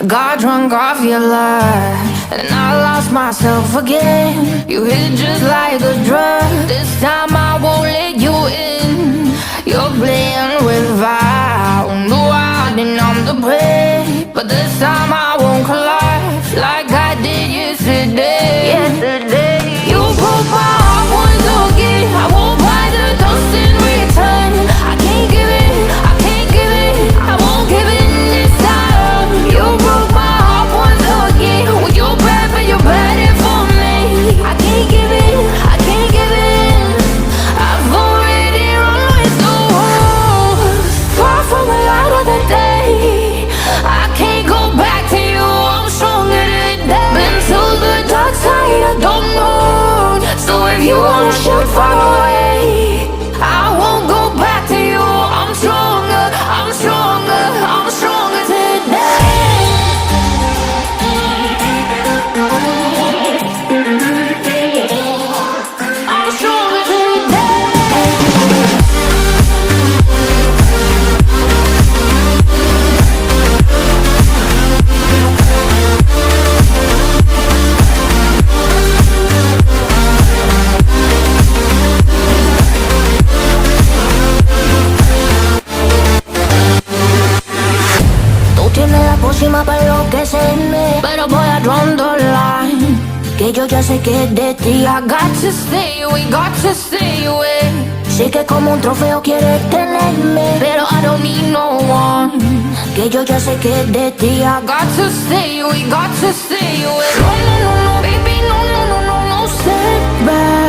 Got drunk off your lies, and I lost myself again. You hit just like a drug. This time I won't let you in. You're playing with fire. No, I didn't, I'm the prey. But this time I won't collapse like I did yesterday. You broke my heart once again. I won't buy the dust in return. I can't give it, I can't give it, I won't give it this time. You broke my heart once again. When you're bad, but you're bad it for me. I can't give it, I can't give it. I've already run with the wolves. Far from the light of the day. I can't go back to you, I'm stronger today. Been to the dark side, I don't know. So if you wanna shoot far away, I won't go back to you. I'm stronger, I'm stronger, I'm stronger today. I'm stronger today. Tú tienes la pócima para enloquecerme, pero voy a draw the line. Que yo ya sé que es de ti. I got to stay away, got to stay away. Sé que como un trofeo quieres tenerme, pero I don't need no one. Que yo ya sé que es de ti. I got to stay away, got to stay away. No, no, no, no, baby, no, no, no, no, no, step back.